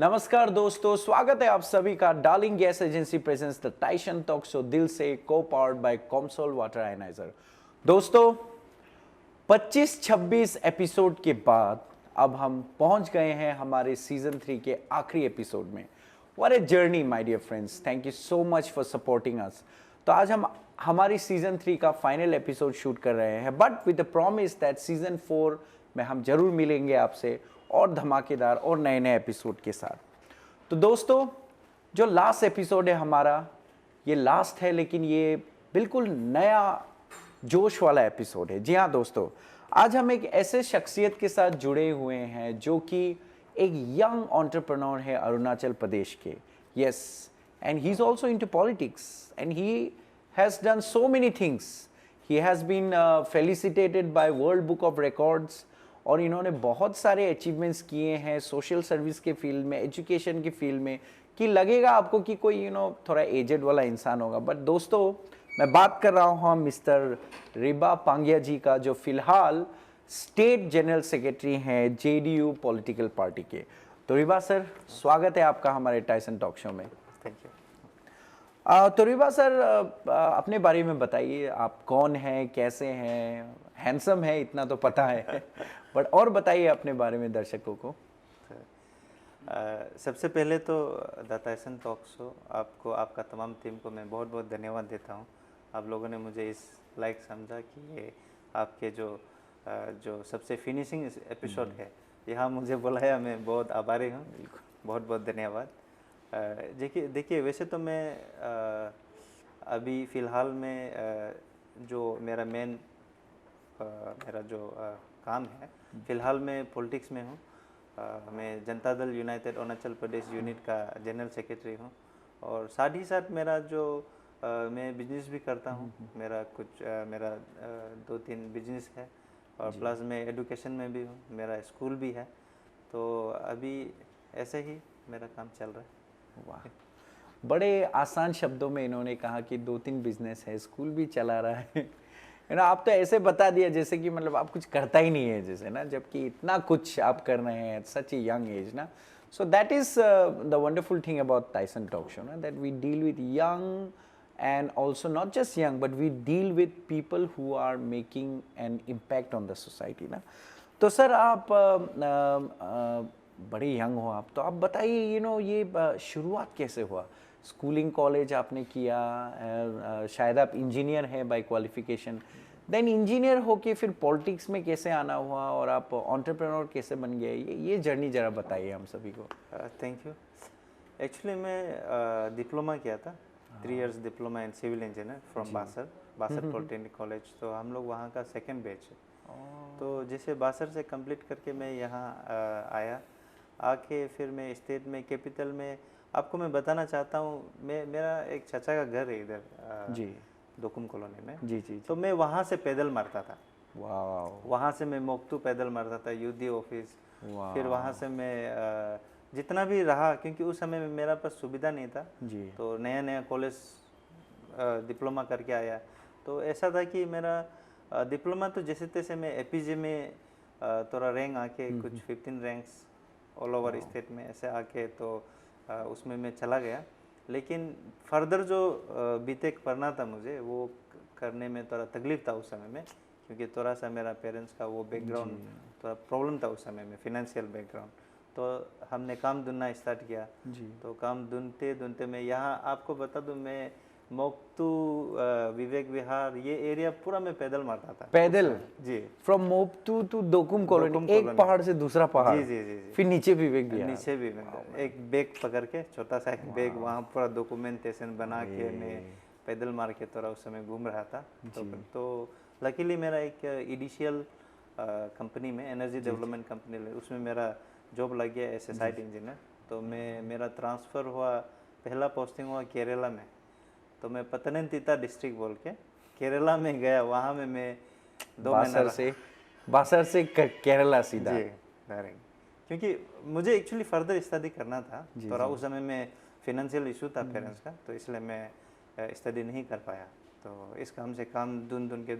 नमस्कार दोस्तों, स्वागत है आप सभी का darling gas agency presents the Tyson talk show दिल से को powered by Comsol water ionizer. दोस्तों 25-26 एपिसोड के बाद अब हम पहुंच गए हैं हमारे सीजन 3 के आखिरी एपिसोड में। What a journey my dear friends, thank you so much for supporting us. तो आज हम हमारी सीजन 3 का फाइनल एपिसोड शूट कर रहे हैं, but with the promise that season 4 में हम जरूर मिलेंगे आपसे और धमाकेदार और नए नए एपिसोड के साथ। तो दोस्तों जो लास्ट एपिसोड है हमारा, ये लास्ट है लेकिन ये बिल्कुल नया जोश वाला एपिसोड है। जी हाँ दोस्तों, आज हम एक ऐसे शख्सियत के साथ जुड़े हुए हैं जो कि एक यंग एंटरप्रेन्योर है अरुणाचल प्रदेश के। Yes, and he is also into politics and he has done so many things. He has been felicitated by World book of Records और इन्होंने बहुत सारे अचीवमेंट्स किए हैं सोशल सर्विस के फील्ड में, एजुकेशन की फील्ड में, कि लगेगा आपको कि कोई थोड़ा एजेड वाला इंसान होगा। बट दोस्तों मैं बात कर रहा हूँ मिस्टर रिबा पांग्या जी का, जो फिलहाल स्टेट जनरल सेक्रेटरी हैं जेडीयू पॉलिटिकल पार्टी के। तो रिबा सर, स्वागत है आपका हमारे टाइसन टॉक शो में। Thank you. तो रिबा सर, अपने बारे में बताइए, आप कौन हैं, कैसे हैं? हैंडसम है इतना तो पता है बट और बताइए अपने बारे में दर्शकों को। सबसे पहले तो द टाइसन टॉक शो आपको, आपका तमाम टीम को मैं बहुत बहुत धन्यवाद देता हूँ। आप लोगों ने मुझे इस लायक समझा कि ये आपके जो सबसे फिनिशिंग एपिसोड है, यहाँ मुझे बुलाया, मैं बहुत आभारी हूँ। बहुत बहुत धन्यवाद। देखिए वैसे तो मैं अभी फ़िलहाल में जो मेरा काम है, फ़िलहाल मैं पॉलिटिक्स में हूँ। मैं जनता दल यूनाइटेड अरुणाचल प्रदेश यूनिट का जनरल सेक्रेटरी हूँ और साथ ही साथ मेरा मैं बिजनेस भी करता हूँ। मेरा 2-3 बिजनेस है और प्लस मैं एजुकेशन में भी हूँ, मेरा स्कूल भी है। तो अभी ऐसे ही मेरा काम चल रहा है। वाह, बड़े आसान शब्दों में इन्होंने कहा कि 2-3 बिजनेस है, स्कूल भी चला रहा है। आप तो ऐसे बता दिया जैसे कि मतलब आप कुछ करता ही नहीं है जैसे ना, जबकि इतना कुछ आप कर रहे हैं सच ए यंग एज ना। So that is the wonderful thing about Tyson talk show ना, that we deal with young and also not just young but we deal with people who are making an impact on the society ना। तो sir आप बड़े young हो आप, तो आप बताइए ये शुरुआत कैसे हुआ? स्कूलिंग कॉलेज आपने किया, शायद आप इंजीनियर हैं बाय क्वालिफिकेशन, देन इंजीनियर होके फिर पॉलिटिक्स में कैसे आना हुआ और आप एंटरप्रेन्योर कैसे बन गए? ये जर्नी जरा बताइए हम सभी को। Thank you. एक्चुअली मैं डिप्लोमा किया था, 3 years diploma in civil engineer from Basar polytechnic college. तो हम लोग वहाँ का सेकेंड बैच है। तो जैसे बासर से कंप्लीट करके मैं यहाँ आया, आके फिर मैं स्टेट में कैपिटल में, आपको मैं बताना चाहता हूँ, मेरा एक चाचा का घर है इधर जी, दोकुम कॉलोनी में। जी जी, तो मैं वहाँ से पैदल मारता था। वाह, वहाँ से मैं मोक्तू पैदल मारता था, यूडी ऑफिस। फिर वहाँ से मैं जितना भी रहा, क्योंकि उस समय में मेरा पास सुविधा नहीं था जी, तो नया नया कॉलेज डिप्लोमा करके आया। तो ऐसा था कि मेरा डिप्लोमा तो जैसे तैसे मैं एपीजे में थोड़ा रैंक आके कुछ 15 रैंक्स ऑल ओवर स्टेट में ऐसे आके, तो उसमें मैं चला गया। लेकिन फर्दर जो बीटेक पढ़ना था मुझे, वो करने में थोड़ा तकलीफ था उस समय में, क्योंकि थोड़ा सा मेरा पेरेंट्स का वो बैकग्राउंड थोड़ा प्रॉब्लम था उस समय में, फिनेंशियल बैकग्राउंड। तो हमने काम ढूंढना स्टार्ट किया। तो काम ढूंढते ढूंढते मैं यहाँ, आपको बता दूँ, मैं मोक्तू, विवेक विहार, ये एरिया पूरा मैं पैदल मारता था। पैदल? जी, फ्रॉम मोक्तू टू दोकुम कॉलोनी, एक कॉलोनी। पहाड़ से दूसरा पहाड़? जी जी जी जी। फिर नीचे विवेक विहार? नीचे भी एक बैग पकड़ के, छोटा सा एक बैग, वहाँ पूरा डॉक्यूमेंटेशन बना के मैं पैदल मार के थोड़ा उस समय घूम रहा था। तो लकीली मेरा एक इनिशियल कंपनी में, एनर्जी डेवलपमेंट कंपनी, उसमें मेरा जॉब लग गया एज ए साइट इंजीनियर। तो मेरा ट्रांसफ़र हुआ, पहला पोस्टिंग हुआ केरला में। तो मैं पतनमतिट्टा डिस्ट्रिक्ट बोल के केरला में गया। वहाँ में मैं 2 महीना बासर से केरला सीधा? जी, डायरेक्ट, क्योंकि मुझे एक्चुअली फर्दर स्टडी करना था। थोड़ा उस समय में फिनेंशियल इशू था पेरेंट्स का, तो इसलिए मैं स्टडी नहीं कर पाया। तो इस काम से काम ढूंढ के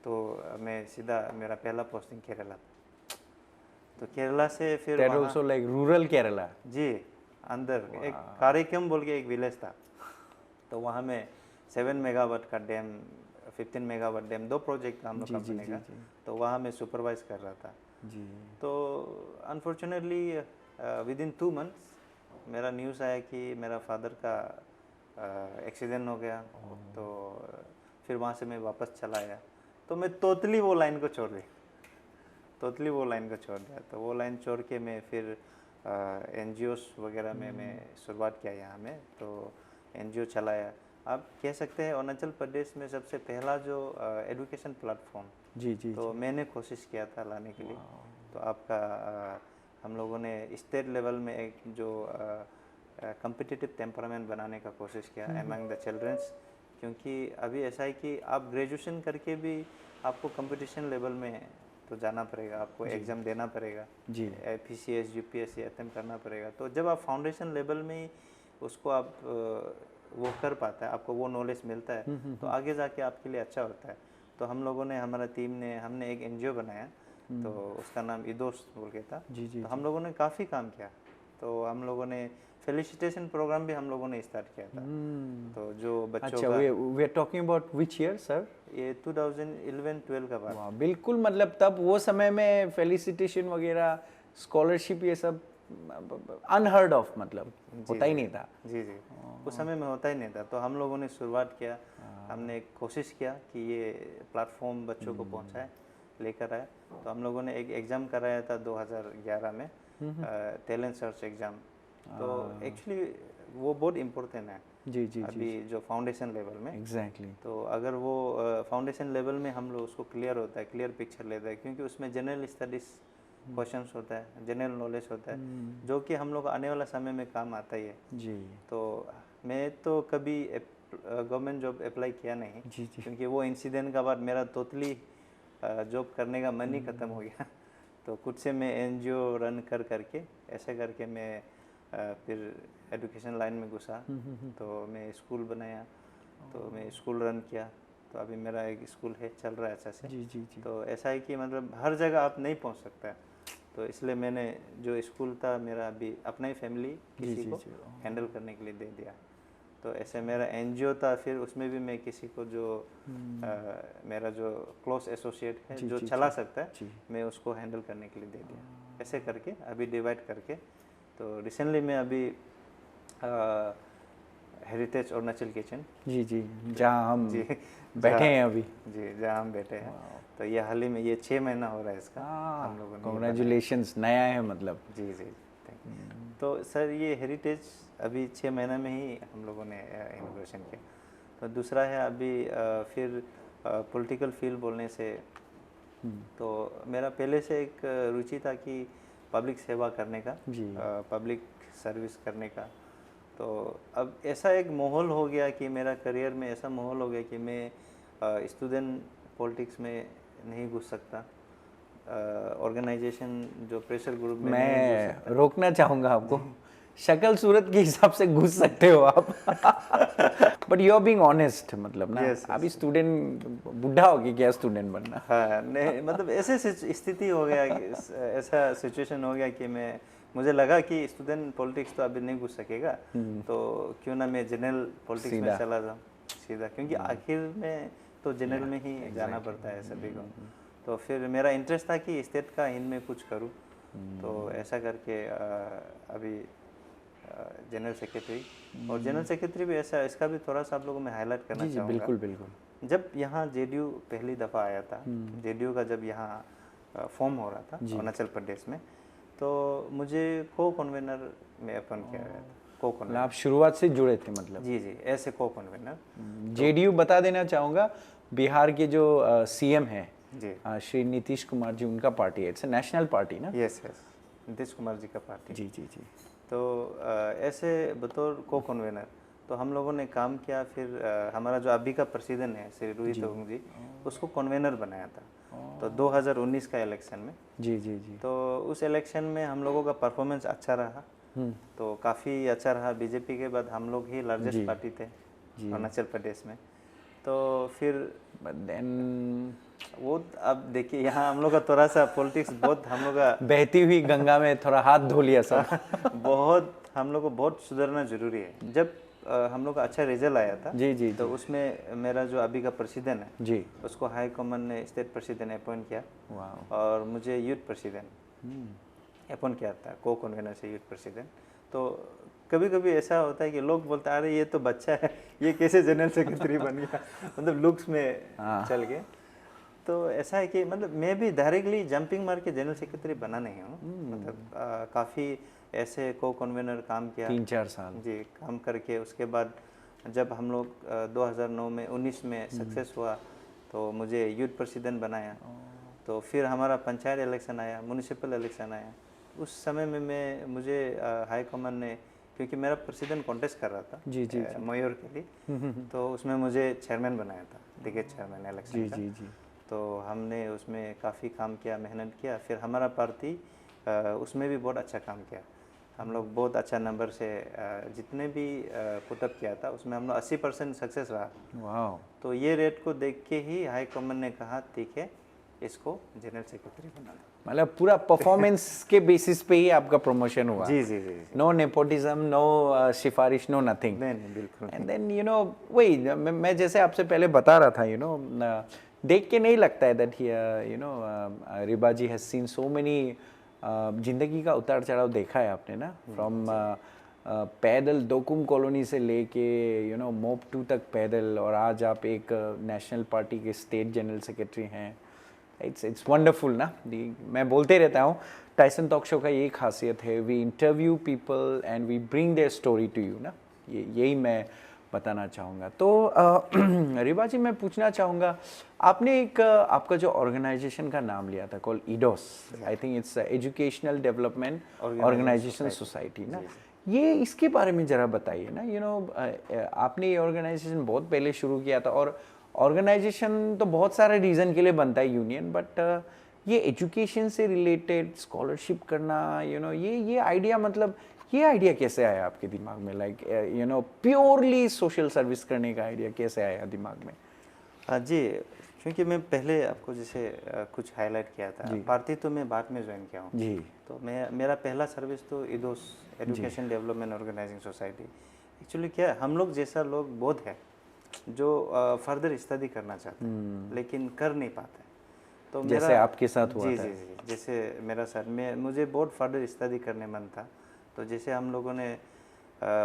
तो मैं सीधा, मेरा पहला पोस्टिंग केरला। तो केरला से फिर दैट वहाँ आल्सो लाइक रूरल केरला। जी अंदर एक कार्यक्रम बोल के एक विलेज था, तो वहाँ में 7 मेगावाट का डैम, 15 मेगावाट डैम, 2 प्रोजेक्ट था हम लोग कंपनी का, तो वहाँ मैं सुपरवाइज कर रहा था जी। तो अनफॉर्चुनेटली विद इन 2 मंथ्स मेरा न्यूज़ आया कि मेरा फादर का एक्सीडेंट हो गया। तो फिर वहाँ से मैं वापस चला आया, तो मैं टोटली वो लाइन को छोड़ दी, टोटली वो लाइन को छोड़ दिया। तो वो लाइन छोड़ के मैं फिर एनजीओस वगैरह में मैं शुरुआत किया यहाँ में, तो एनजीओ चलाया। आप कह सकते हैं अरुणाचल प्रदेश में सबसे पहला जो एजुकेशन प्लेटफॉर्म, जी जी तो मैंने कोशिश किया था लाने के लिए। तो आपका हम लोगों ने स्टेट लेवल में एक जो कम्पिटिटिव टेम्परामेंट बनाने का कोशिश किया एमंग द चिल्ड्रंस, क्योंकि अभी ऐसा है कि आप ग्रेजुएशन करके भी आपको कंपटीशन लेवल में तो जाना पड़ेगा, आपको एग्ज़ाम देना पड़ेगा जी। पीसीएस यूपीएससी अटेम्प्ट करना पड़ेगा। तो जब आप फाउंडेशन लेवल में ही उसको आप वो कर पाता है, आपको वो नॉलेज मिलता है, तो आगे जाके आपके लिए अच्छा होता है। तो हम लोगों ने, हमारा टीम ने, हमने एक एनजीओ बनाया, तो उसका नाम इदोस बोल के था। जी जी। तो हम लोगों ने काफ़ी काम किया, तो हम लोगों ने फेलिसिटेशन प्रोग्राम भी हम लोगों ने स्टार्ट किया था। तो जो बच्चों अच्छा, का, we are talking about which year sir? ये 2011-12 का बात। वाह, बिल्कुल, मतलब तब वो समय में फेलिसिटेशन वगैरह, स्कॉलरशिप, ये सब अनहर्ड ऑफ, मतलब होता ही नहीं था। जी जी, उस समय में होता ही नहीं था। तो हम लोगों ने शुरुआत किया, हमने एक कोशिश किया कि ये प्लेटफॉर्म बच्चों को पहुंचाए, लेकर आए। तो हम लोगों ने एक एग्ज़ाम कराया था 2011 में, टैलेंट सर्च एग्ज़ाम। तो एक्चुअली वो बहुत इम्पोर्टेंट है जी जी अभी जो फाउंडेशन लेवल में। एग्जैक्टली। तो अगर वो फाउंडेशन लेवल में हम लोग उसको क्लियर होता है, क्लियर पिक्चर लेता है, क्योंकि उसमें जनरल स्टडीज़ क्वेश्चंस होता है, जनरल नॉलेज होता है, जो कि हम लोग आने वाला समय में काम आता ही है। जी तो मैं तो कभी गवर्नमेंट जॉब अप्लाई किया नहीं, जी जी। क्योंकि वो इंसिडेंट का बाद मेरा टोटली जॉब करने का मन ही ख़त्म हो गया। तो खुद से मैं एनजीओ रन करके ऐसे करके मैं फिर एजुकेशन लाइन में घुसा। तो मैं स्कूल बनाया, तो मैं स्कूल रन किया। तो अभी मेरा एक स्कूल है, चल रहा है अच्छा से। जी जी जी। तो ऐसा है कि मतलब हर जगह आप नहीं पहुंच सकता है, तो इसलिए मैंने जो स्कूल था मेरा अभी अपना ही फैमिली किसी को हैंडल करने के लिए दे दिया। तो ऐसे मेरा एनजीओ था, फिर उसमें भी मैं किसी को जो मेरा जो क्लोज एसोसिएट है जो चला सकता है, मैं उसको हैंडल करने के लिए दे दिया। ऐसे करके अभी डिवाइड करके। तो रिसेंटली मैं अभी हेरिटेज अरुणाचल किचन, जी जी, जहाँ हम जी बैठे हैं अभी, जी जहाँ हम बैठे हैं, तो ये हाल ही में ये 6 महीना हो रहा है इसका, हम लोगों ने ये कॉन्ग्रेचुलेशंस, नया है मतलब। जी जी थैंक यू। तो सर ये हेरिटेज अभी 6 महीना में ही हम लोगों ने इनोग्रेशन किया। तो दूसरा है अभी फिर पॉलिटिकल फील्ड बोलने से, तो मेरा पहले से एक रुचि था कि पब्लिक सेवा करने का, पब्लिक सर्विस करने का। तो अब ऐसा एक माहौल हो गया कि मेरा करियर में ऐसा माहौल हो गया कि मैं स्टूडेंट पॉलिटिक्स में नहीं घुस सकता, ऑर्गेनाइजेशन जो प्रेशर ग्रुप में नहीं घुस सकता। मैं रोकना चाहूँगा आपको, शक्ल सूरत के हिसाब से घुस सकते हो आप, but you are being honest, मतलब ना अभी स्टूडेंट बूढ़ा हो गया, क्या स्टूडेंट बनना। हाँ नहीं, मतलब ऐसे स्थिति हो गया, ऐसा सिचुएशन हो गया कि मुझे लगा कि स्टूडेंट पॉलिटिक्स तो अभी नहीं घुस सकेगा, तो क्यों ना मैं जनरल पॉलिटिक्स में चला जाऊँ सीधा, क्योंकि आखिर में तो जनरल में ही जाना पड़ता है सभी को। तो फिर मेरा इंटरेस्ट था कि स्टेट का इनमें कुछ करूँ, तो ऐसा करके अभी जनरल सेक्रेटरी, और जनरल सेक्रेटरी भी ऐसा, इसका भी थोड़ा सा आप लोगों में हाईलाइट करना चाहूँगा। बिल्कुल बिल्कुल। जब यहाँ जेडीयू पहली दफ़ा आया था, जेडीयू का जब यहाँ फॉर्म हो रहा था अरुणाचल प्रदेश में, तो मुझे को कन्वेनर में अपॉइंट किया गया था। को कन्वेनर, आप शुरुआत से जुड़े थे मतलब? जी जी, ऐसे को कन्वेनर। जेडीयू बता देना चाहूँगा, बिहार के जो सीएम हैं जी, श्री नीतीश कुमार जी, उनका पार्टी है, इट्स नेशनल पार्टी ना? यस यस, नीतीश कुमार जी का पार्टी। जी जी जी। तो ऐसे बतौर को कन्वेनर तो हम लोगों ने काम किया। फिर हमारा जो अभी का प्रेसिडेंट है श्री रोहित ओंग जी, उसको कन्वेनर बनाया था। तो 2019 का इलेक्शन में, जी जी जी, तो उस इलेक्शन में हम लोगों का परफॉर्मेंस अच्छा रहा, तो काफ़ी अच्छा रहा। बीजेपी के बाद हम लोग ही लार्जेस्ट पार्टी थे अरुणाचल प्रदेश में। तो फिर बट देन वो अब देखिए यहाँ हम लोग का थोड़ा सा पॉलिटिक्स बहुत हम लोग का बहती हुई गंगा में थोड़ा हाथ धो लिया सब। बहुत हम लोग को बहुत सुधरना जरूरी है। जब हम लोग का अच्छा रिजल्ट आया था जी जी तो उसमें मेरा जो अभी का प्रेसिडेंट है जी। उसको हाई कमांड ने स्टेट प्रेसिडेंट अपॉइंट किया वाह। और मुझे यूथ प्रेसिडेंट अपॉइंट किया था, को कन्वीनर से यूथ प्रेसिडेंट। तो कभी कभी ऐसा होता है कि लोग बोलते हैं अरे ये तो बच्चा है, ये कैसे जनरल सेक्रेटरी बन गया, मतलब लुक्स में चल गए। तो ऐसा है कि मतलब मैं भी डायरेक्टली जंपिंग मार के जनरल सेक्रेटरी बना नहीं हूँ, मतलब काफ़ी ऐसे को कन्वीनर काम किया 3-4 साल। जी, काम करके उसके बाद जब हम लोग 2009 में 19 में सक्सेस हुआ तो मुझे यूथ प्रेसिडेंट बनाया। तो फिर हमारा पंचायत इलेक्शन आया, म्यूनिसिपल इलेक्शन आया। उस समय में मुझे हाई कमांड ने, क्योंकि मेरा प्रेसिडेंट कॉन्टेस्ट कर रहा था जी जी मयूर के लिए, तो उसमें मुझे चेयरमैन बनाया था, डिकेट चेयरमैन इलेक्शन जी का। जी जी। तो हमने उसमें काफ़ी काम किया, मेहनत किया। फिर हमारा पार्टी उसमें भी बहुत अच्छा काम किया। हम लोग बहुत अच्छा नंबर से जितने भी पुटअप किया था उसमें हम लोग 80% सक्सेस रहा। वाह। तो ये रेट को देख के ही हाई कमांड ने कहा ठीक है इसको जनरल सेक्रेटरी बनाना। मतलब पूरा परफॉर्मेंस के बेसिस पे ही आपका प्रमोशन हुआ। जी जी जी जी। नो नेपोटिज्म, नो सिफारिश, नो नथिंग। नहीं बिल्कुल। एंड देन वही मैं जैसे आपसे पहले बता रहा था देख के नहीं लगता है that Riba ji has seen so many, जिंदगी का उतार चढ़ाव देखा है आपने ना, फ्रॉम पैदल दोकुम कॉलोनी से लेके मोप 2 तक पैदल, और आज आप एक नेशनल पार्टी के स्टेट जनरल सेक्रेटरी हैं। इट्स वंडरफुल ना। मैं बोलते रहता हूँ टाइसन टॉक शो का यही खासियत है, we interview people and we bring their story to you ना, यही मैं बताना चाहूँगा। तो रिबा जी मैं पूछना चाहूँगा, आपने एक आपका जो ऑर्गेनाइजेशन का नाम लिया था call EDOS, I think it's educational development organization society ना, ये इसके बारे में ज़रा बताइए ना। आपने ये ऑर्गेनाइजेशन बहुत पहले शुरू किया था, और ऑर्गेनाइजेशन तो बहुत सारे रीज़न के लिए बनता है यूनियन, बट ये एजुकेशन से रिलेटेड स्कॉलरशिप करना ये आइडिया, मतलब ये आइडिया कैसे आया आपके दिमाग में, लाइक प्योरली सोशल सर्विस करने का आइडिया कैसे आया दिमाग में? हाँ जी, क्योंकि मैं पहले आपको जैसे कुछ हाईलाइट किया था, पार्टी तो मैं बाद में ज्वाइन किया हूँ जी। तो मेरा पहला सर्विस तो EDOS education development organizing society. Actually क्या है, हम लोग जैसा लोग बहुत है जो फर्दर स्टडी करना चाहते हैं लेकिन कर नहीं पाते। तो जैसे आपके साथ हुआ जी था। जी जी, जैसे मेरा साथ में मुझे बहुत फर्दर स्टडी करने मन था। तो जैसे हम लोगों ने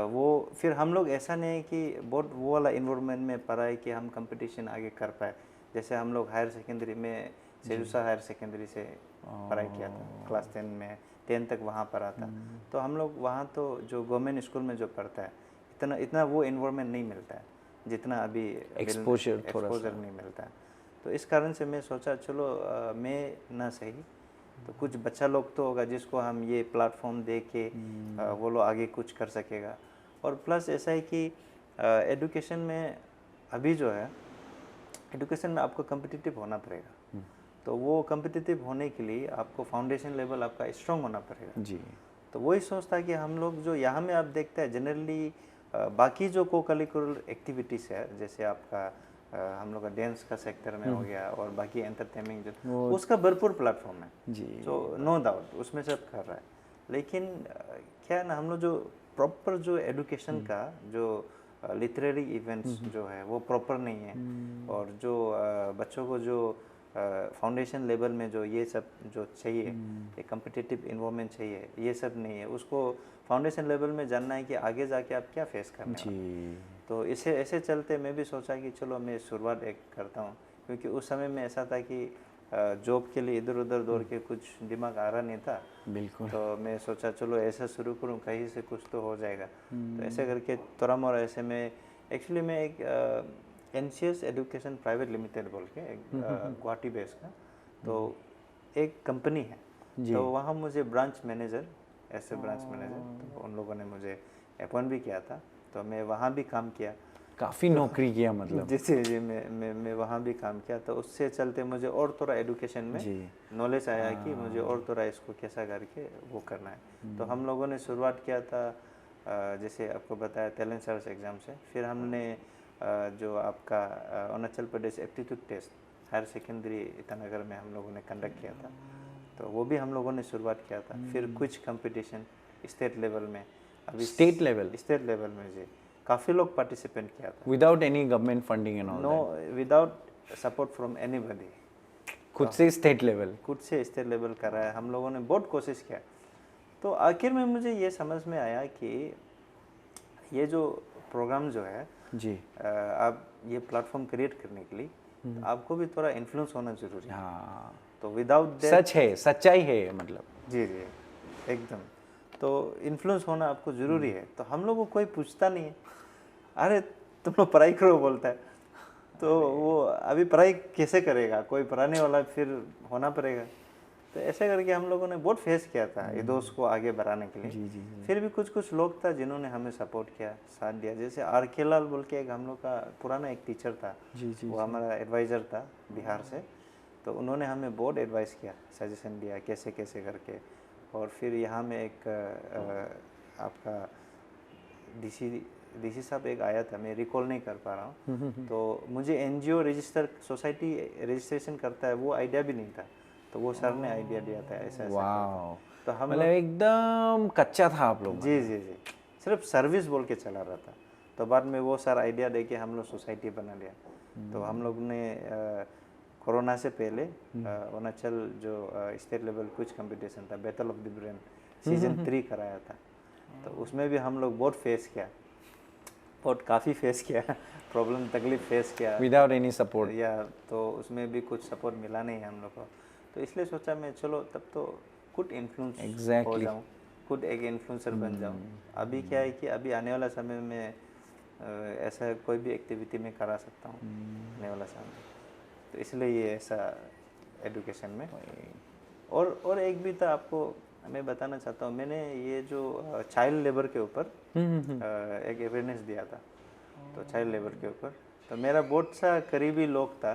वो फिर हम लोग ऐसा नहीं है कि बहुत वो वाला इन्वायरमेंट में पढ़ाई कि हम कंपटीशन आगे कर पाए। जैसे हम लोग हायर सेकेंडरी में सेजूसा हायर सेकेंडरी से पढ़ाई किया था, क्लास 10 में 10 तक वहाँ पढ़ा था। तो हम लोग वहाँ तो जो गवर्नमेंट स्कूल में जो पढ़ता है इतना वो इन्वायरमेंट नहीं मिलता है जितना अभी एक्सपोजर नहीं मिलता है। तो इस कारण से मैं सोचा चलो मैं ना सही तो कुछ बच्चा लोग तो होगा जिसको हम ये प्लेटफॉर्म दे के वो लोग आगे कुछ कर सकेगा। और प्लस ऐसा है कि एडुकेशन में अभी जो है एडुकेशन में आपको कम्पिटिटिव होना पड़ेगा। तो वो कम्पिटिटिव होने के लिए आपको फाउंडेशन लेवल आपका स्ट्रॉन्ग होना पड़ेगा जी। तो वही सोचता कि हम लोग जो यहाँ में आप देखते हैं जनरली बाकी जो को करिकुलर एक्टिविटीज़ है जैसे आपका हम लोग का डांस का सेक्टर में हो गया और बाकी एंटरटेनमेंट जो उसका भरपूर प्लेटफॉर्म है जी। तो नो डाउट उसमें सब कर रहा है। लेकिन क्या है ना, हम लोग जो प्रॉपर जो एडुकेशन का जो लिटरेरी इवेंट्स जो है वो प्रॉपर नहीं है और जो बच्चों को जो फाउंडेशन लेवल में जो ये सब जो चाहिए एक कम्पिटिटिव इन्वायरमेंट चाहिए ये सब नहीं है। उसको फाउंडेशन लेवल में जानना है कि आगे जाके आप क्या फेस करने वाले। तो इसे ऐसे चलते मैं भी सोचा कि चलो मैं शुरुआत एक करता हूँ क्योंकि उस समय में ऐसा था कि जॉब के लिए इधर उधर दौड़ के कुछ दिमाग आ रहा नहीं था। बिल्कुल। तो मैं सोचा चलो ऐसा शुरू करूँ कहीं से कुछ तो हो जाएगा। तो ऐसे करके थोड़ा मोड़ा ऐसे में एक्चुअली मैं एक एनसीएस एजुकेशन प्राइवेट लिमिटेड बोल के एक गुवाहाटी बेस का तो एक कंपनी है तो वहाँ मुझे ब्रांच मैनेजर ऐसे ब्रांच मैनेजर तो उन लोगों ने मुझे अपॉइंट भी किया था तो मैं वहाँ भी काम किया। काफ़ी नौकरी किया मतलब। जी मैं वहाँ भी काम किया तो उससे चलते मुझे और थोड़ा एडुकेशन में नॉलेज आया कि मुझे और थोड़ा इसको कैसा करके वो करना है। तो हम लोगों ने शुरुआत किया था जैसे आपको बताया टैलेंट सर्च एग्ज़ाम से। फिर हमने जो आपका Arunachal Pradesh aptitude test higher secondary Itanagar में हम लोगों ने कंडक्ट किया था, तो वो भी हम लोगों ने शुरुआत किया था। फिर कुछ कंपटीशन स्टेट लेवल में, अभी स्टेट लेवल स्टेट लेवल में जी काफ़ी लोग पार्टिसिपेंट किया था, without any government funding and all know without support from anybody, खुद से स्टेट लेवल खुद से स्टेट लेवल कर रहा है। हम लोगों ने बहुत कोशिश किया, तो आखिर में मुझे ये समझ में आया कि ये जो प्रोग्राम जो है जी आप ये प्लेटफॉर्म क्रिएट करने के लिए तो आपको भी थोड़ा इन्फ्लुएंस होना जरूरी है। हाँ तो विदाउट दैट सच है, सच्चाई है ये, मतलब जी जी एकदम, तो इन्फ्लुएंस होना आपको ज़रूरी है। तो हम लोग को कोई पूछता नहीं है, अरे तुम लोग पढ़ाई करो बोलता है, तो वो अभी पढ़ाई कैसे करेगा, कोई पढ़ाने वाला फिर होना पड़ेगा। तो ऐसे करके हम लोगों ने बहुत फेस किया था ईदोस को आगे बढ़ाने के लिए। जी फिर भी कुछ कुछ लोग था जिन्होंने हमें सपोर्ट किया, साथ दिया। जैसे आर के लाल बोल के एक हम लोग का पुराना एक टीचर था, जी वो हमारा एडवाइज़र था बिहार से, तो उन्होंने हमें बहुत एडवाइस किया, सजेशन दिया कैसे कैसे करके। और फिर यहाँ में एक आपका डीसी साहब एक आया था, मैं रिकॉल नहीं कर पा रहा हूँ, तो मुझे एनजीओ रजिस्टर सोसाइटी रजिस्ट्रेशन करता है वो आइडिया भी नहीं था, तो वो सर ने आइडिया दिया था ऐसा ऐसा वाह, करके। तो हम मतलब एकदम कच्चा था आप लोग। जी जी जी सिर्फ सर्विस बोल के चला रहा था। तो बाद में वो सर आइडिया दे के हम लोग सोसाइटी बना लिया। तो हम लोग ने कोरोना से पहले अरुणाचल जो स्टेट लेवल कुछ कंपटीशन था, battle of the brain season 3 कराया था। तो उसमें भी हम लोग बहुत फेस किया, बहुत काफ़ी फेस किया प्रॉब्लम तकलीफ फेस किया विदाउट एनी सपोर्ट। या, तो उसमें भी कुछ सपोर्ट मिला नहीं हम लोग को। तो इसलिए सोचा मैं चलो तब तो खुद इन्फ्लुएंस हो Exactly. जाऊँ, खुद एक इन्फ्लुएंसर बन जाऊँ। अभी क्या है कि अभी आने वाला समय में ऐसा कोई भी एक्टिविटी में करा सकता हूँ आने वाला समय, तो इसलिए ये ऐसा एजुकेशन में। और एक भी था, आपको मैं बताना चाहता हूँ, मैंने ये जो चाइल्ड लेबर के ऊपर एक अवेयरनेस दिया था, तो चाइल्ड लेबर के ऊपर तो मेरा बहुत सा करीबी लोग था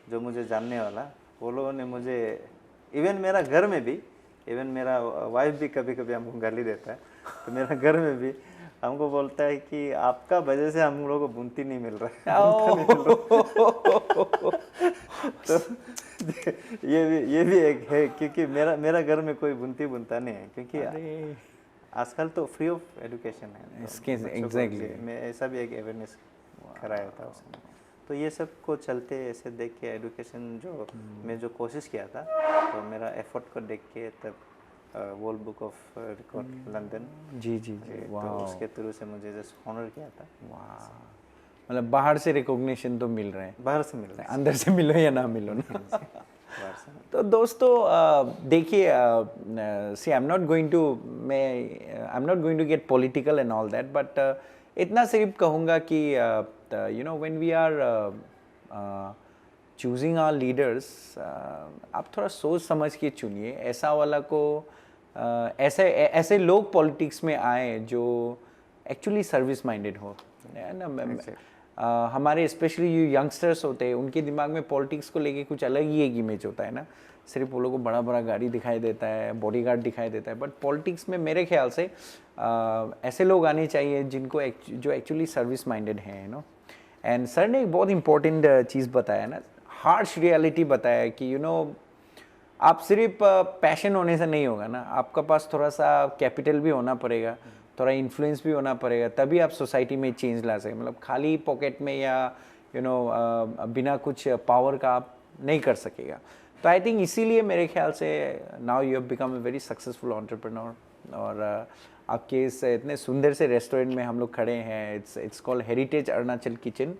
जो मुझे जानने वाला, वो लोगों ने मुझे, इवन मेरा घर में भी, इवन मेरा वाइफ भी कभी कभी हमको गाली देता है, तो मेरा घर में भी हमको बोलता है कि आपका वजह से हम लोगों को बुनती नहीं मिल रहा है तो ये भी एक है, क्योंकि मेरा घर में कोई बुनता नहीं है, क्योंकि आजकल तो फ्री ऑफ एजुकेशन है, तो इसके बच्चों को exactly. मैं ऐसा भी एक अवेयरनेस कराया था उसमें। तो ये सब को चलते ऐसे देख के एजुकेशन जो मैं जो कोशिश किया था, तो मेरा एफर्ट को देख के तब world book of record London जी जी जी तो वाह उसके थ्रू से मुझे जस्ट ऑनर किया था। वाह, मतलब बाहर से रिकॉग्निशन तो मिल रहे हैं, बाहर से मिल रहा अंदर से मिलो या ना मिलो ना। है बाहर से। तो दोस्तों देखिए, see I am not going to, मैं I am not going to get political and all that, but इतना सिर्फ कहूँगा कि you know when we are choosing our leaders, आप थोड़ा सोच समझ के चुनिए, ऐसा वाला को ऐसे लोग पॉलिटिक्स में आए जो एक्चुअली सर्विस माइंडेड हो, है ना। हमारे स्पेशली जो यंगस्टर्स होते हैं उनके दिमाग में पॉलिटिक्स को लेके कुछ अलग ही एक इमेज होता है ना, सिर्फ वो लोगों को बड़ा बड़ा गाड़ी दिखाई देता है, बॉडीगार्ड दिखाई देता है, बट पॉलिटिक्स में मेरे ख्याल से ऐसे लोग आने चाहिए जिनको जो एक्चुअली सर्विस माइंडेड हैं, नो। एंड सर ने एक बहुत इंपॉर्टेंट चीज़ बताया ना, हार्श रियलिटी बताया कि यू नो आप सिर्फ पैशन होने से नहीं होगा ना, आपका पास थोड़ा सा कैपिटल भी होना पड़ेगा, थोड़ा इन्फ्लुएंस भी होना पड़ेगा, तभी आप सोसाइटी में चेंज ला सकें। मतलब खाली पॉकेट में या यू नो बिना कुछ पावर का आप नहीं कर सकेगा। तो आई थिंक इसीलिए मेरे ख्याल से now you have become a very successful entrepreneur, और आपके इस इतने सुंदर से रेस्टोरेंट में हम लोग खड़े हैं, it's called heritage Arunachal kitchen.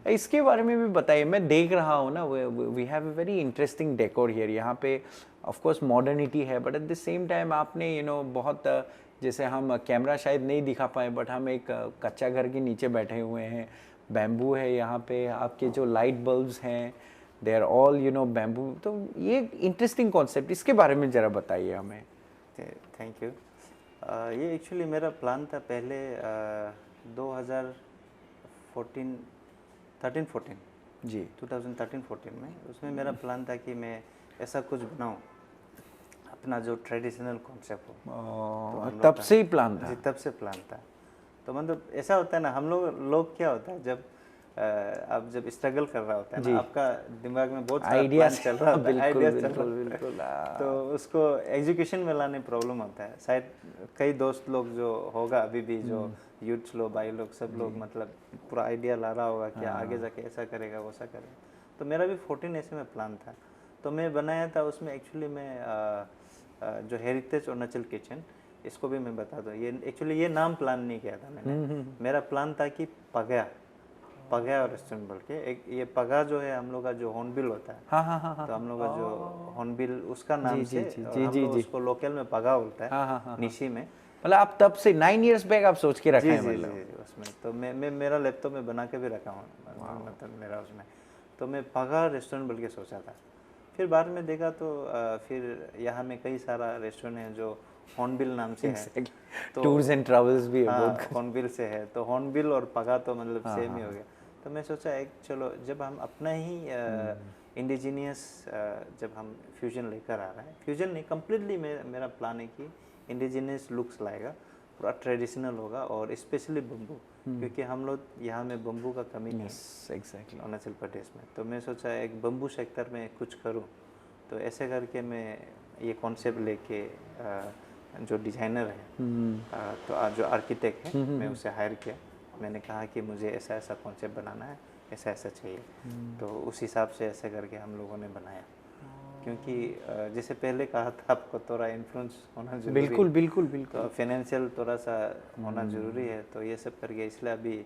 इसके बारे में भी बताइए, मैं देख रहा हूँ ना, we have a very interesting decor here. यहाँ पे ऑफ कोर्स मॉडर्निटी है, but at the same time आपने यू नो बहुत जैसे हम कैमरा शायद नहीं दिखा पाए, बट हम एक कच्चा घर के नीचे बैठे हुए हैं, बैम्बू है यहाँ पे, आपके जो लाइट बल्ब्स हैं they are all you know bamboo. तो ये इंटरेस्टिंग कॉन्सेप्ट, इसके बारे में ज़रा बताइए हमें। Thank you. ये एक्चुअली मेरा प्लान था पहले 2013-14 जी 2013-14 में, उसमें मेरा प्लान था कि मैं ऐसा कुछ बनाऊं अपना जो ट्रेडिशनल कॉन्सेप्ट हो। तो तब से ही प्लान था? जी तब से प्लान था। तो मतलब ऐसा होता है ना, हम लोग क्या होता है, जब आप जब स्ट्रगल कर रहा होता है ना, आपका दिमाग में बहुत सारा Ideas, plan चल रहा होता है, बिल्कुल, ideas चल बिल्कुल, रहा होता है। बिल्कुल, हाँ। तो उसको एग्जीक्यूशन में लाने प्रॉब्लम होता है। शायद कई दोस्त लोग जो होगा अभी भी, जो यूथ लोग, भाई लोग, सब लोग मतलब पूरा आइडिया ला रहा होगा कि आगे जाके ऐसा करेगा वैसा करेगा। तो मेरा भी 14 ऐसे में प्लान था, तो मैं बनाया था। उसमें एक्चुअली मैं जो हेरिटेज अरुणाचल किचन, इसको भी मैं बता दूँ, ये एक्चुअली ये नाम प्लान नहीं किया था मैंने। मेरा प्लान था कि पगया रेस्टोरेंट बोल के, एक ये पगा जो है हम लोग का जो हॉर्नबिल होता है, हाँ हाँ हाँ हाँ तो हम लोग का जो हॉर्नबिल उसका नाम जी, से, जी, और जी, हम जी, लोग जी। उसको लोकल में पगा बोलता है, हाँ हाँ हाँ, निशी में। मतलब आप तब से 9 years बैक आप सोच के रखा जी है जी मतलब। जी, उसमें तो मैं मेरा लैपटॉप में बना के भी रखा हूँ, मतलब मेरा उसमें। तो मैं पगा रेस्टोरेंट बोल के सोचा था। फिर बाद में देखा तो फिर यहाँ में कई सारा रेस्टोरेंट है जो हॉर्नबिल नाम से है। तो टूर्स एंड ट्रैवल्स भी है हाँ, बहुत। हॉर्नबिल से है, तो हॉर्नबिल और पगा तो मतलब सेम ही हो गया। तो मैं सोचा एक चलो, जब हम अपना ही इंडिजीनियस जब हम फ्यूजन लेकर आ रहे हैं, फ्यूजन नहीं कम्प्लीटली, मेरा प्लान है कि इंडिजीनियस लुक्स लाएगा, पूरा ट्रेडिशनल होगा, और स्पेशली बम्बू, क्योंकि हम लोग यहाँ में बम्बू का कमी नहीं है एग्जैक्टली। अरुणाचल प्रदेश में। तो मैं सोचा एक बम्बू सेक्टर में कुछ करूँ। तो ऐसे करके मैं ये कॉन्सेप्ट लेके जो डिज़ाइनर है, तो जो आर्किटेक्ट है, मैं उसे हायर किया। मैंने कहा कि मुझे ऐसा ऐसा कॉन्सेप्ट बनाना है, ऐसा ऐसा चाहिए। तो उस हिसाब से ऐसे करके हम लोगों ने बनाया। क्योंकि जैसे पहले कहा था आपको, थोड़ा इन्फ्लुएंस होना जरूरी है, बिल्कुल बिल्कुल बिल्कुल। तो फाइनेंशियल थोड़ा सा होना ज़रूरी है। तो ये सब करके इसलिए अभी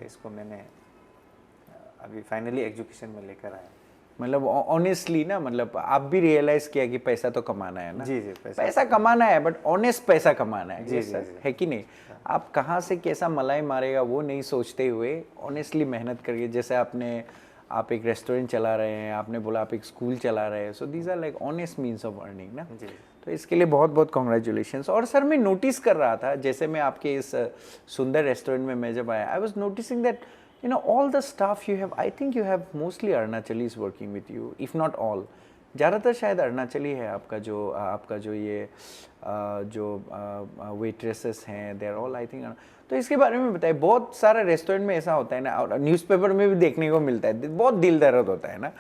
इसको मैंने अभी फाइनली एजुकेशन में लेकर आया। मतलब ऑनेस्टली ना, मतलब आप भी रियलाइज किया कि पैसा तो कमाना है ना। जी जी, पैसा कमाना है, बट ऑनेस्ट पैसा कमाना है। जी, ये जी, सर जी। है कि नहीं? आप कहाँ से कैसा मलाई मारेगा वो नहीं सोचते हुए ऑनेस्टली मेहनत करिए। जैसे आप एक रेस्टोरेंट चला रहे हैं, आपने बोला आप एक स्कूल चला रहे हैं, so these are like honest means of earning ना। जी। तो इसके लिए बहुत बहुत कॉन्ग्रेचुलेशंस। और सर मैं नोटिस कर रहा था, जैसे मैं आपके इस सुंदर रेस्टोरेंट में मैं जब आया, I was noticing that all the staff you have, I think you have mostly Arunachalis working with you, if not all. ज़्यादातर शायद अरुणाचली है आपका जो ये जो वेट्रेसेस हैं, देर ऑल आई थिंक। तो इसके बारे में बताइए। बहुत सारे रेस्टोरेंट में ऐसा होता है ना, और न्यूज़पेपर में भी देखने को मिलता है, बहुत दिल दर्द होता है ना।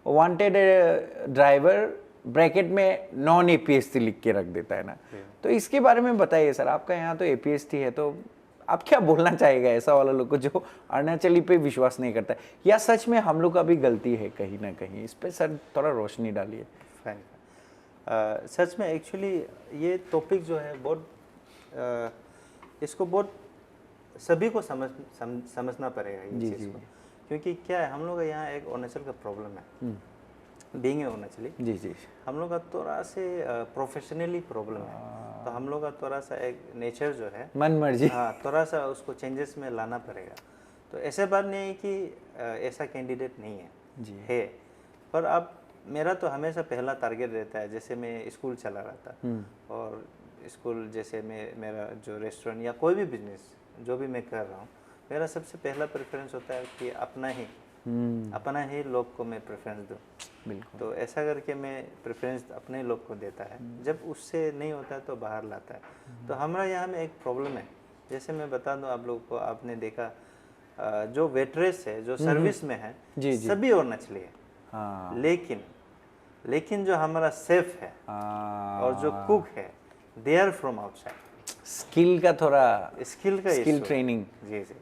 वांटेड ड्राइवर ब्रैकेट में नॉन APST लिख के रख देता है ना। तो इसके बारे में बताइए सर। आपका यहाँ तो APST है, तो आप क्या बोलना चाहेगा ऐसा वाला लोग को जो अरुणाचली पे विश्वास नहीं करता है, या सच में हम लोग का भी गलती है कहीं ना कहीं? इस पे सर थोड़ा रोशनी डालिए। फाइन। सच में एक्चुअली ये टॉपिक जो है बहुत इसको बहुत सभी को समझना पड़ेगा ये चीज़ को। क्योंकि क्या है, हम लोग का यहाँ एक अरुणाचल का प्रॉब्लम है, बीइंग अरुणाचली। जी जी। हम लोग का थोड़ा से प्रोफेशनली प्रॉब्लम है। तो हम लोग का थोड़ा सा एक नेचर जो है, मन मर्जी। हाँ, थोड़ा सा उसको चेंजेस में लाना पड़ेगा। तो ऐसे बात नहीं है कि ऐसा कैंडिडेट नहीं है, जी है। पर अब मेरा तो हमेशा पहला टारगेट रहता है, जैसे मैं स्कूल चला रहा था, और स्कूल जैसे मेरा जो रेस्टोरेंट या कोई भी बिजनेस जो भी मैं कर रहा हूँ, मेरा सबसे पहला प्रेफरेंस होता है कि अपना ही लोग को मैं प्रेफरेंस दूँ। बिल्कुल। तो ऐसा करके मैं प्रेफरेंस अपने लोग को देता है। जब उससे नहीं होता है तो बाहर लाता है। तो हमारा यहाँ में एक प्रॉब्लम है, जैसे मैं बता दूँ आप लोग को, आपने देखा जो वेट्रेस है, जो सर्विस में है, जी, जी। सभी अरुणाचली है। हाँ। लेकिन जो हमारा शेफ है और जो कुक है, they are from outside. Skill का थोड़ा स्किल स्किल ट्रेनिंग। जी जी।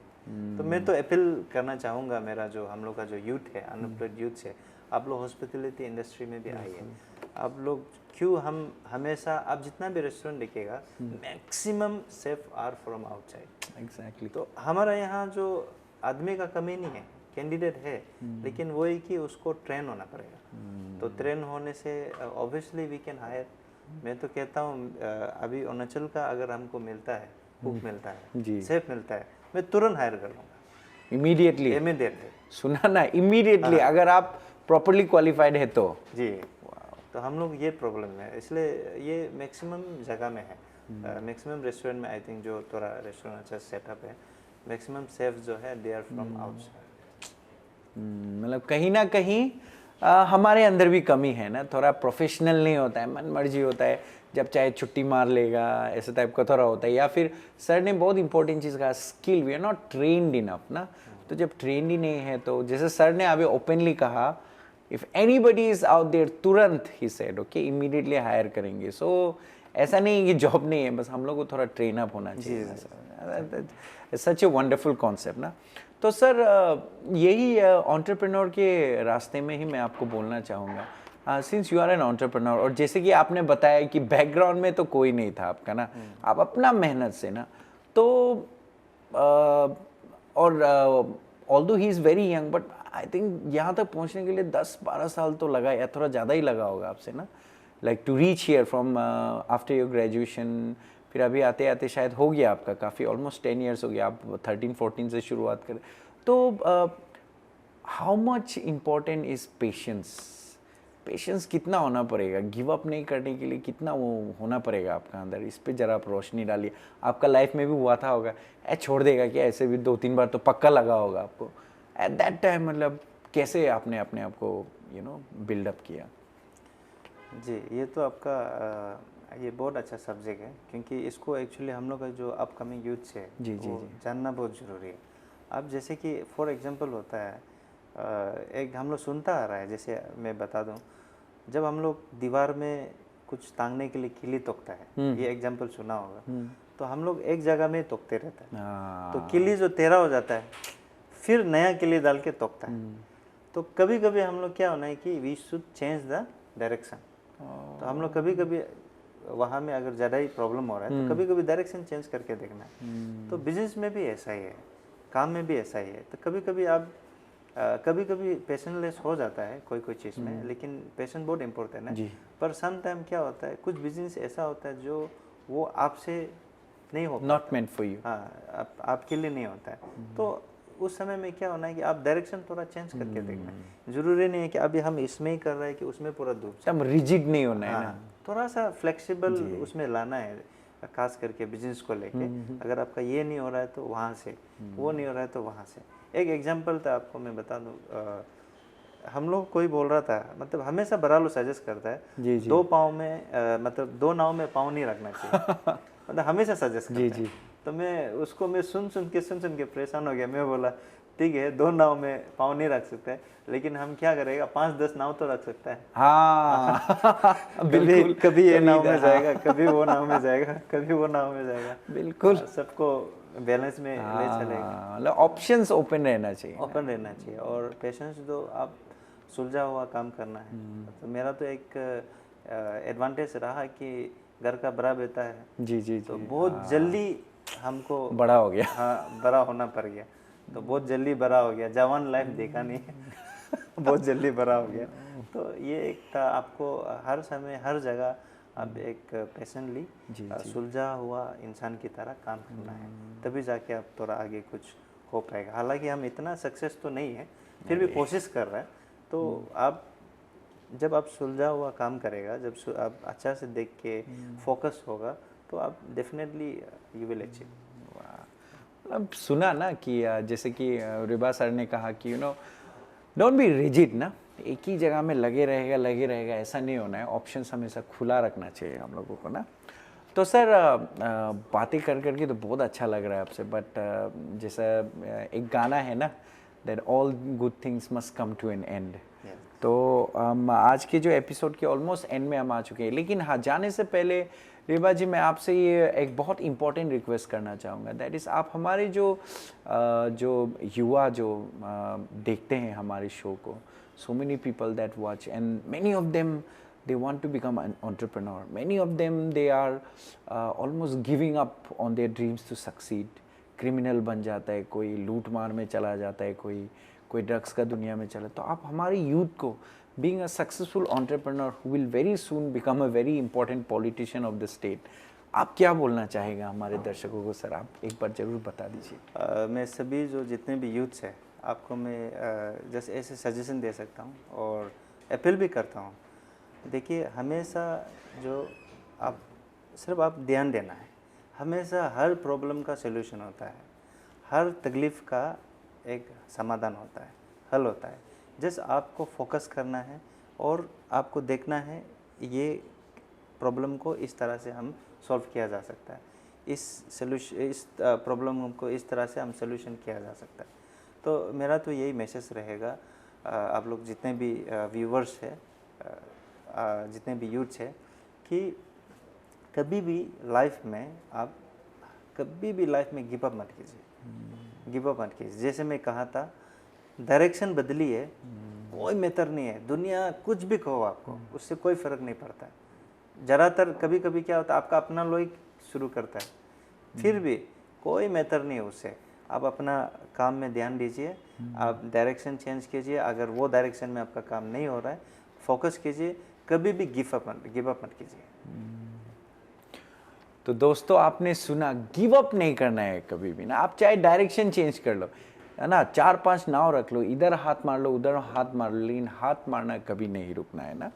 तो मैं तो अपील करना चाहूँगा, मेरा जो हम लोग का जो यूथ है, अनएम्प्लॉयड यूथ है, आप लोग हॉस्पिटैलिटी इंडस्ट्री में भी आइए। आप लोग क्यों, हम हमेशा, आप जितना भी रेस्टोरेंट देखिएगा, maximum chef are from outside. Exactly. तो हमारा यहाँ जो आदमी का कमी नहीं है, कैंडिडेट है, लेकिन वो ही कि उसको ट्रेन होना पड़ेगा। तो ट्रेन होने से ऑब्वियसली वी कैन हायर। मैं तो कहता हूँ अभी अरुणाचल का अगर हमको मिलता है, कुक मिलता है, शेफ मिलता है, मैं तुरंत हायर कर लूँगा, इमीडिएटली। सुना ना, इमीडिएटली, अगर आप प्रॉपर्ली क्वालिफाइड है तो। जी। तो हम लोग ये प्रॉब्लम है, इसलिए ये मैक्सिमम जगह में है। मैक्सिमम रेस्टोरेंट में आई थिंक जो थोड़ा रेस्टोरेंट अच्छा सेटअप है, मैक्सिमम शेफ जो है दे आर फ्रॉम आउटसाइड। मतलब कहीं ना कहीं हमारे अंदर भी कमी है ना, थोड़ा प्रोफेशनल नहीं होता है, मन मर्जी होता है, जब चाहे छुट्टी मार लेगा, ऐसे टाइप का थोड़ा होता है। या फिर सर ने बहुत इंपॉर्टेंट चीज़ कहा, skill, we are not trained enough ना। तो तो जब ट्रेंड ही नहीं है तो जैसे सर ने अभी ओपनली कहा, if anybody is out there तुरंत ही सेड ओके इमीडिएटली हायर करेंगे। सो ऐसा नहीं है कि जॉब नहीं है, बस हम लोग को थोड़ा ट्रेन अप होना चाहिए ना sir. Such a wonderful concept ना। तो सर यही एंटरप्रेन्योर के रास्ते में ही मैं आपको बोलना चाहूँगा, since you are an entrepreneur, और जैसे कि आपने बताया कि बैकग्राउंड में तो कोई नहीं था आपका ना, आप अपना मेहनत से ना, तो और although he is very young but I think यहाँ तक पहुँचने के लिए 10-12 साल तो लगा या थोड़ा ज़्यादा ही लगा होगा आपसे ना, like to reach here from after your graduation, फिर अभी आते आते शायद हो गया आपका काफ़ी ऑलमोस्ट 10 ईयर्स हो गया, आप 13-14 से शुरुआत करें। तो how much important is patience, patience कितना होना पड़ेगा, गिव अप नहीं करने के लिए कितना वो होना पड़ेगा आपका अंदर, इस पे ज़रा आप रोशनी डालिए। आपका लाइफ में भी हुआ था होगा, छोड़ देगा क्या, ऐसे भी 2-3 बार तो पक्का लगा होगा आपको एट दैट टाइम, मतलब कैसे आपने अपने आप को बिल्डअप किया? जी, ये तो आपका ये बहुत अच्छा सब्जेक्ट है, क्योंकि इसको एक्चुअली हम लोग का जो अपकमिंग यूथ है जी जी वो जी जानना बहुत ज़रूरी है। अब जैसे कि फॉर एग्जांपल होता है, एक हम लोग सुनता आ रहा है, जैसे मैं बता दूं, जब हम लोग दीवार में कुछ टांगने के लिए किली तोकता है, ये एग्जांपल सुना होगा, तो हम लोग एक जगह में तोकते रहता है, तो किली जो टेढ़ा हो जाता है फिर नया किली डाल के तोकता है। तो कभी कभी हम लोग क्या होना है कि we should change the direction. तो हम लोग कभी कभी वहाँ में अगर ज़्यादा ही प्रॉब्लम हो रहा है तो कभी कभी डायरेक्शन चेंज करके देखना है। तो बिजनेस में भी ऐसा ही है, काम में भी ऐसा ही है। तो कभी कभी आप कभी कभी पेशेंटलेस हो जाता है कोई कोई चीज़ में, लेकिन पेशेंट बहुत इम्पोर्टेंट है। पर सम टाइम क्या होता है, कुछ बिजनेस ऐसा होता है जो वो आपसे नहीं हो, नॉट मेंट फॉर यू, हाँ, आपके लिए नहीं होता है। तो उस समय में क्या होना है कि आप डायरेक्शन थोड़ा चेंज करके देखना है। जरूरी नहीं है कि अभी हम इसमें ही कर रहे हैं कि उसमें पूरा डूब जाए। एकदम रिजिड नहीं होना है ना, थोड़ा सा फ्लेक्सिबल उसमें लाना है, खास करके बिजनेस को लेके। अगर आपका ये नहीं हो रहा है तो वहाँ से, वो नहीं हो रहा है तो वहाँ से। एक एग्जांपल था आपको मैं बता दूँ, हम लोग कोई बोल रहा था, मतलब हमेशा बरालो सजेस्ट करता है जी जी दो पाँव में मतलब दो नाव में पाँव नहीं रखना चाहिए, मतलब हमेशा सजेस्ट करता जी है। जी तो मैं उसको मैं सुन सुन के परेशान हो गया। मैं बोला ठीक है, दो नाव में पाँव नहीं रख सकते, लेकिन हम क्या करेगा, 5-10 नाव तो रख सकता है। हाँ बिल्कुल, कभी ये नाव में जाएगा, कभी वो नाव में जाएगा, कभी वो नाव में जाएगा, बिल्कुल सबको बैलेंस में ले चलेगा। मतलब ऑप्शंस ओपन रहना चाहिए, ओपन रहना चाहिए, और पेशेंस दो, आप सुलझा हुआ काम करना है। तो मेरा तो एक एडवांटेज रहा कि घर का बड़ा बेटा है, जी जी तो जी, बहुत जल्दी हमको बड़ा हो गया, हाँ बड़ा होना पड़ गया। तो बहुत जल्दी बड़ा हो गया, जवान लाइफ देखा नहीं है बहुत जल्दी बड़ा हो गया। तो ये एक था, आपको हर समय हर जगह आप एक पेशेंटली सुलझा हुआ इंसान की तरह काम करना है, तभी जाके आप थोड़ा आगे कुछ हो पाएगा। हालांकि हम इतना सक्सेस तो नहीं है, फिर भी कोशिश कर रहे हैं। तो आप जब आप सुलझा हुआ काम करेगा, जब आप अच्छा से देख के फोकस होगा, तो आप डेफिनेटली यू विल अचीव। अब सुना ना कि जैसे कि रिबा सर ने कहा कि डोंट बी रिजिड ना, एक ही जगह में लगे रहेगा ऐसा नहीं होना है, ऑप्शंस हमेशा खुला रखना चाहिए हम लोगों को ना। तो सर बातें करके तो बहुत अच्छा लग रहा है आपसे, बट जैसा एक गाना है ना, that all good things must come to an end. तो हम आज के जो एपिसोड के ऑलमोस्ट एंड में हम आ चुके हैं, लेकिन हाँ, जाने से पहले रिबा जी मैं आपसे ये एक बहुत इंपॉर्टेंट रिक्वेस्ट करना चाहूँगा, दैट इज़ आप हमारे जो युवा जो देखते हैं हमारे शो को, so many people that watch and many of them they want to become an entrepreneur, many of them they are almost giving up on their dreams to succeed, criminal बन जाता है कोई, लूट मार में चला जाता है कोई ड्रग्स का दुनिया में चला। तो आप हमारे यूथ को, being a successful entrepreneur who will very soon become a very important politician of the state, आप क्या बोलना चाहेगा हमारे दर्शकों को सर, आप एक बार ज़रूर बता दीजिए। मैं सभी जो जितने भी यूथ्स हैं, आपको मैं जैसे ऐसे सजेशन दे सकता हूँ और अपील भी करता हूँ। देखिए, हमेशा जो आप सिर्फ आप ध्यान देना है, हमेशा हर प्रॉब्लम का सलूशन होता है, हर तकलीफ़ का एक समाधान होता है, हल होता है। जस्ट आपको फोकस करना है और आपको देखना है ये प्रॉब्लम को इस तरह से हम सॉल्व किया जा सकता है, इस प्रॉब्लम को इस तरह से हम सॉल्यूशन किया जा सकता है। तो मेरा तो यही मैसेज रहेगा आप लोग जितने भी व्यूवर्स है, जितने भी यूथ्स है, कि कभी भी लाइफ में आप कभी भी लाइफ में गिव अप मत कीजिए, गिव अप मत कीजिए। जैसे मैं कहा था, डायरेक्शन बदली है, कोई मेटर नहीं है, दुनिया कुछ भी कहो आपको, उससे कोई फर्क नहीं पड़ता है। ज़्यादातर कभी कभी क्या होता है, आपका अपना लोग शुरू करता है, फिर भी कोई मेटर नहीं है उससे। आप अपना काम में ध्यान दीजिए, आप डायरेक्शन चेंज कीजिए। अगर वो डायरेक्शन में आपका काम नहीं हो रहा है, फोकस कीजिए, कभी भी गिव अप मत कीजिए। तो दोस्तों आपने सुना, गिव अप नहीं करना है कभी भी ना। आप चाहे डायरेक्शन चेंज कर लो, है ना, 4-5 नाव रख लो, इधर हाथ मार लो, उधर हाथ मार लो, लेकिन हाथ मारना कभी नहीं रुकना है ना।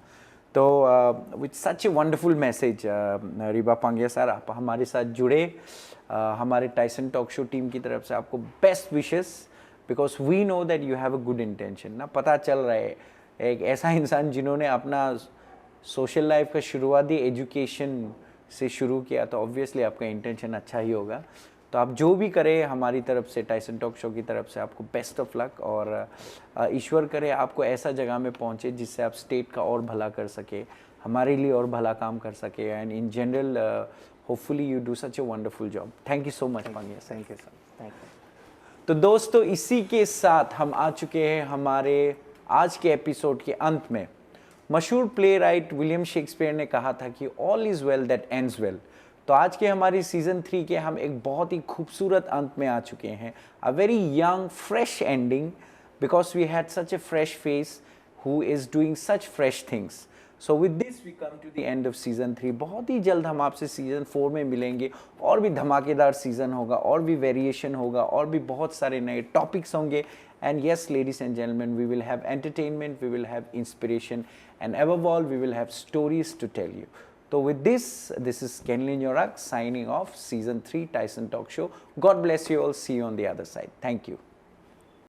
तो with such a wonderful message Riba Pangya sir, आप हमारे साथ जुड़े। हमारे टाइसन टॉक शो टीम की तरफ से आपको best wishes, because we know that you have a good intention ना। पता चल रहा है एक ऐसा इंसान जिन्होंने अपना सोशल लाइफ का शुरुआती एजुकेशन से शुरू किया, तो ऑब्वियसली आपका इंटेंशन अच्छा ही होगा। तो आप जो भी करें, हमारी तरफ से, टाइसन टॉक शो की तरफ से आपको बेस्ट ऑफ लक, और ईश्वर करे आपको ऐसा जगह में पहुंचे जिससे आप स्टेट का और भला कर सके, हमारे लिए और भला काम कर सके, and in general hopefully you do such a wonderful job. Thank you so much Pangya sir. Thank you sir, thank you. तो दोस्तों इसी के साथ हम आ चुके हैं हमारे आज के एपिसोड के अंत में। मशहूर प्ले राइट विलियम शेक्सपियर ने कहा था कि all is well that ends well. तो आज के हमारी सीजन 3 के हम एक बहुत ही खूबसूरत अंत में आ चुके हैं। A very young fresh ending, because we had such a fresh face who is doing such fresh things. So with this we come to the end of season 3। बहुत ही जल्द हम आपसे सीजन 4 में मिलेंगे, और भी धमाकेदार सीजन होगा, और भी वेरिएशन होगा, और भी बहुत सारे नए टॉपिक्स होंगे। And yes, ladies and gentlemen, we will have entertainment, we will have inspiration, and above all, we will have stories to tell you. So with this is Kenlin Yorak signing off, Season 3 Tyson Talk Show. God bless you all. See you on the other side. Thank you.